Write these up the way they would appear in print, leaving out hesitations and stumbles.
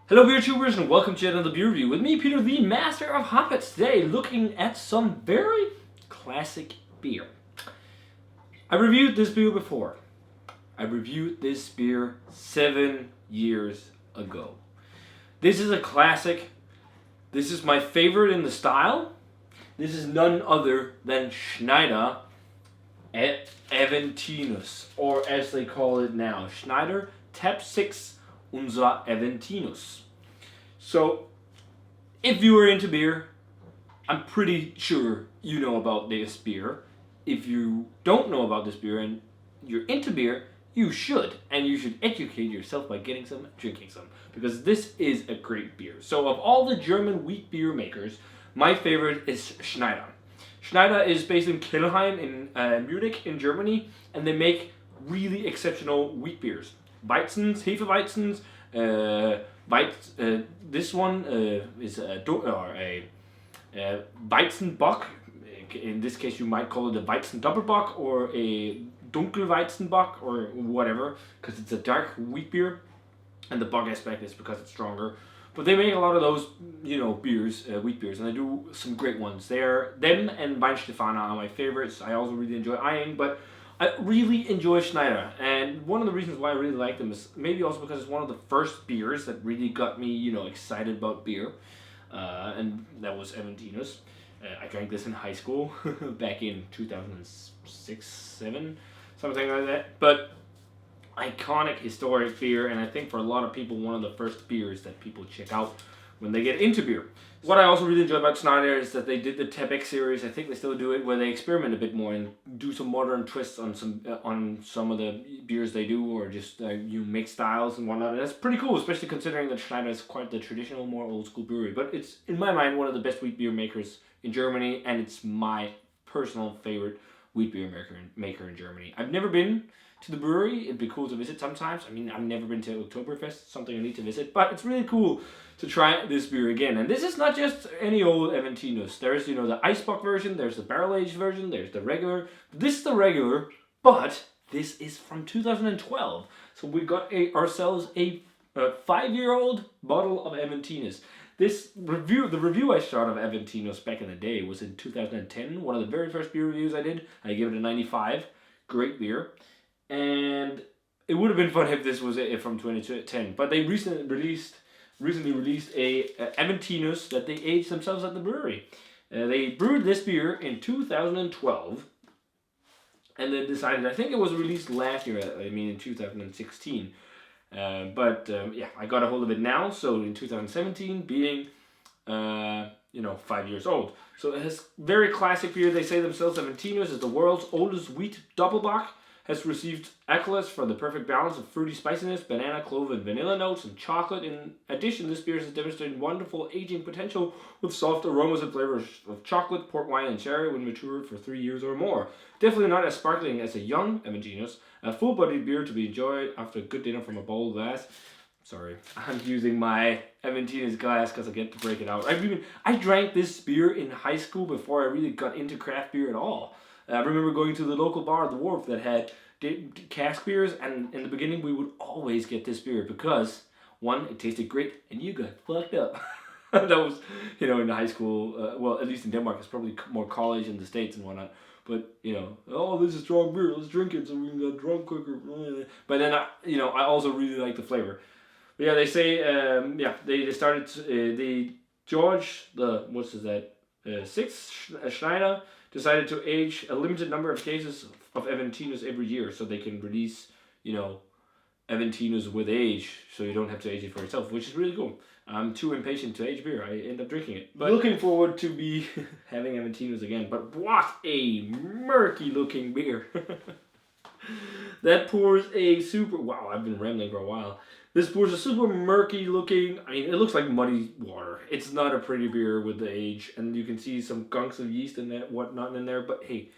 Hello beer tubers and welcome to another beer review with me, Peter, the master of hoppets. Today looking at some very classic beer. I reviewed this beer before. I reviewed this beer 7 years ago. This is a classic. This is my favorite in the style. This is none other than Schneider Aventinus, or as they call it now, Schneider Tab 6 Unser Aventinus. So, if you are into beer, I'm pretty sure you know about this beer. If you don't know about this beer and you're into beer, you should. And you should educate yourself by getting some, drinking some. Because this is a great beer. So of all the German wheat beer makers, my favorite is Schneider. Schneider is based in Kelheim in Munich in Germany. And they make really exceptional wheat beers. Weizens, Hefeweizens, this one is a Weizenbock. In this case, you might call it a Weizen Doppelbock or a Dunkelweizenbock or whatever, because it's a dark wheat beer, and the bock aspect is because it's stronger. But they make a lot of those, beers, wheat beers, and they do some great ones. Them and Weihenstephaner are my favorites. I also really enjoy Eyen, but I really enjoy Schneider, and one of the reasons why I really like them is maybe also because it's one of the first beers that really got me, excited about beer, and that was Aventinus. I drank this in high school back in 2006, 7, something like that. But iconic, historic beer, and I think for a lot of people, one of the first beers that people check out when they get into beer. What I also really enjoy about Schneider is that they did the Tab X series. I think they still do it, where they experiment a bit more and do some modern twists on some of the beers they do, or just mix styles and whatnot. And that's pretty cool, especially considering that Schneider is quite the traditional, more old school brewery. But it's, in my mind, one of the best wheat beer makers in Germany, and it's my personal favorite wheat beer maker in Germany. I've never been to the brewery. It'd be cool to visit sometimes. I mean, I've never been to Oktoberfest, something I need to visit, but it's really cool to try this beer again. And this is not just any old Aventinus. There's, the Eisbock version, there's the barrel-aged version, there's the regular. This is the regular, but this is from 2012. So we got ourselves a 5-year-old bottle of Aventinus. The review I shot of Aventinus back in the day was in 2010, one of the very first beer reviews I did. I gave it a 95. Great beer. And it would have been fun if this was from 2010. But they recently released a Aventinus that they aged themselves at the brewery. They brewed this beer in 2012. And they decided, I think it was released last year, in 2016. I got a hold of it now, so in 2017, being, 5 years old. So it has very classic beer. They say themselves Aventinus is the world's oldest wheat doppelbock, has received accolades for the perfect balance of fruity spiciness, banana, clove, and vanilla notes, and chocolate. In addition, this beer has demonstrated wonderful aging potential with soft aromas and flavors of chocolate, port wine, and cherry when matured for 3 years or more. Definitely not as sparkling as a young Aventinus, a full-bodied beer to be enjoyed after a good dinner from a bowl glass. Sorry, I'm using my Aventinus glass because I get to break it out. I drank this beer in high school before I really got into craft beer at all. I remember going to the local bar at the Wharf that had cask beers, and in the beginning we would always get this beer because, one, it tasted great, and you got fucked up. That was, in high school, well, at least in Denmark, it's probably more college in the States and whatnot. But, this is strong beer, let's drink it so we can get drunk quicker. But then, I also really like the flavor. But yeah, they say, they started, sixth Schneider decided to age a limited number of cases of Aventinus every year so they can release, Aventinus with age so you don't have to age it for yourself, which is really cool. I'm too impatient to age beer. I end up drinking it. But looking forward to be having Aventinus again. But what a murky looking beer. That pours a super... Wow, I've been rambling for a while. This pours a super murky looking... it looks like muddy water. It's not a pretty beer with the age. And you can see some gunks of yeast and whatnot in there. But hey,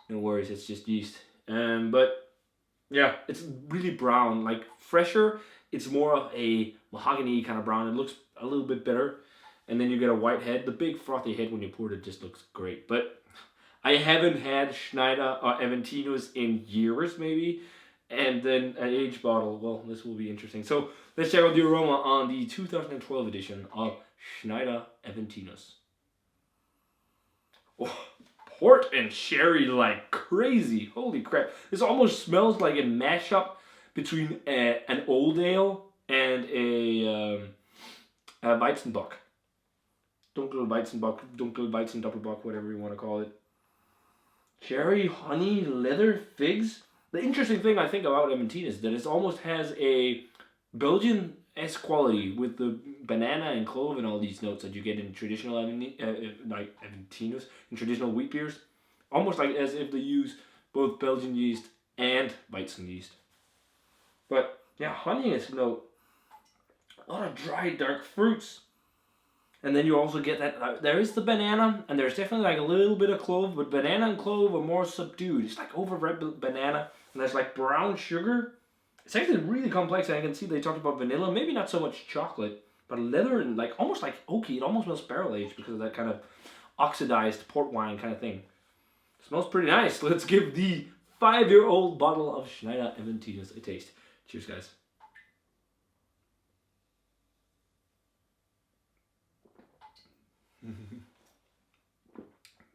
no worries. It's just yeast. It's really brown. Like, fresher. It's more of a mahogany kind of brown. It looks a little bit better. And then you get a white head. The big frothy head when you pour it just looks great. But I haven't had Schneider or Aventinus in years, maybe. and then an aged bottle. Well, this will be interesting. So let's check out the aroma on the 2012 edition of Schneider Aventinus. Oh, port and sherry like crazy. Holy crap. This almost smells like a mashup between an old ale and a Weizenbock. Dunkel Weizenbock, Dunkel Weizen Doppelbock, whatever you want to call it. Cherry, honey, leather, figs. The interesting thing I think about Aventinus is that it almost has a Belgian-esque quality with the banana and clove and all these notes that you get in traditional like Aventinus, in traditional wheat beers. Almost like as if they use both Belgian yeast and Weizen yeast. But yeah, honeyiest note. A lot of dry, dark fruits. And then you also get that, there is the banana, and there's definitely like a little bit of clove, but banana and clove are more subdued. It's like overripe banana, and there's like brown sugar. It's actually really complex, and I can see they talked about vanilla, maybe not so much chocolate, but leather and like almost like oaky. It almost smells barrel aged because of that kind of oxidized port wine kind of thing. It smells pretty nice. Let's give the 5-year-old bottle of Schneider Aventinus a taste. Cheers, guys.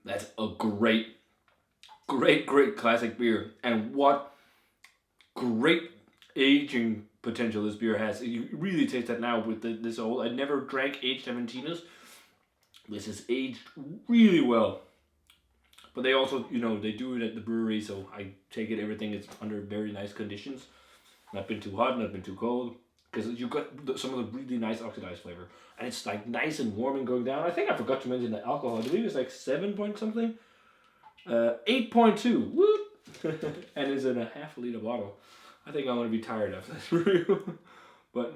That's a great classic beer. And what great aging potential this beer has. You really taste that now with this old. I never drank aged Aventinus. This is aged really well. But they also, they do it at the brewery, so I take it everything is under very nice conditions. Not been too hot, not been too cold. Because you got some of the really nice oxidized flavor. And it's like nice and warm and going down. I think I forgot to mention the alcohol. I believe it's like 7 point something. 8.2. Woo! And it's in a half a liter bottle. I think I'm going to be tired after this review. But,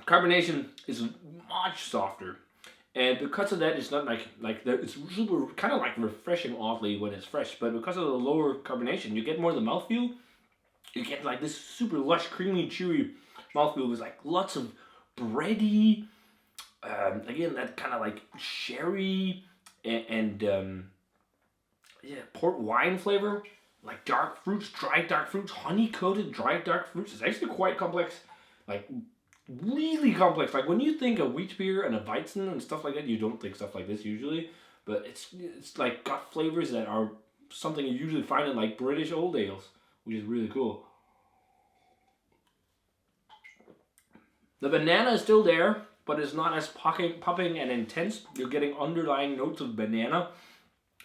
Carbonation is much softer. And because of that, it's not it's super, kind of like refreshing oddly when it's fresh. But because of the lower carbonation, you get more of the mouthfeel. You get like this super lush, creamy, chewy mouthfeel with like lots of bready, again, that kind of like sherry and port wine flavor. Like dark fruits, dry dark fruits, honey coated dry dark fruits. It's actually quite complex. Like really complex. Like when you think of wheat beer and a Weizen and stuff like that, you don't think stuff like this usually. But it's like got flavors that are something you usually find in like British old ales, which is really cool. The banana is still there, but it's not as popping and intense. You're getting underlying notes of banana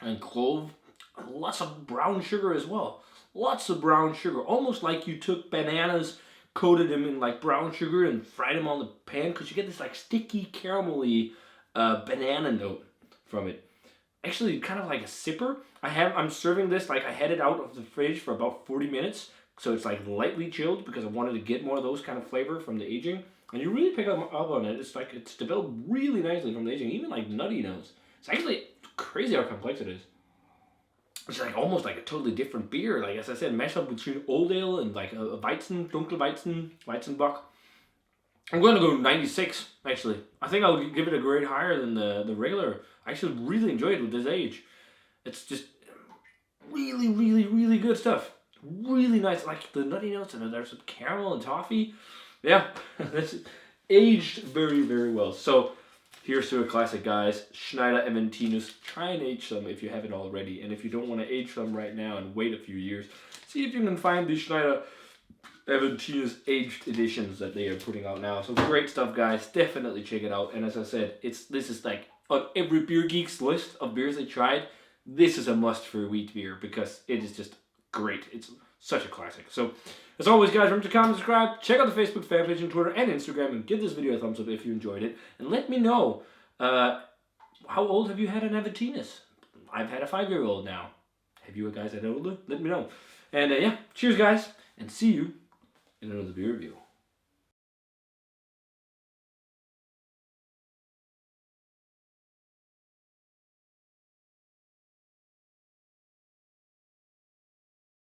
and clove. And lots of brown sugar as well. Lots of brown sugar. Almost like you took bananas, coated them in like brown sugar and fried them on the pan, because you get this like sticky caramelly banana note from it. Actually, kind of like a sipper. I'm serving this like I had it out of the fridge for about 40 minutes, so it's like lightly chilled because I wanted to get more of those kind of flavor from the aging. And you really pick up on it. It's like it's developed really nicely from the aging, even like nutty notes. It's actually crazy how complex it is. It's like almost like a totally different beer. Like as I said, mash up between old ale and like a Weizen, Dunkel Weizen, Weizenbock. I'm going to go 96 actually. I think I'll give it a grade higher than the regular. I actually really enjoyed it with this age. It's just really, really, really good stuff. Really nice, like the nutty notes, and there's some caramel and toffee. Yeah, this aged very, very well. So here's to a classic, guys. Schneider Aventinus. Try and age some if you haven't already. And if you don't want to age them right now and wait a few years, see if you can find the Schneider Aventinus aged editions that they are putting out now. So great stuff, guys. Definitely check it out. And as I said, this is like on every beer geek's list of beers they tried. This is a must for wheat beer because it is just great. It's such a classic. So as always, guys, remember to comment, subscribe, check out the Facebook fan page and Twitter and Instagram, and give this video a thumbs up if you enjoyed it. And let me know, how old have you had an Aventinus? I've had a 5-year-old now. Have you guys had older? Let me know. And yeah, cheers, guys, and see you in another beer review.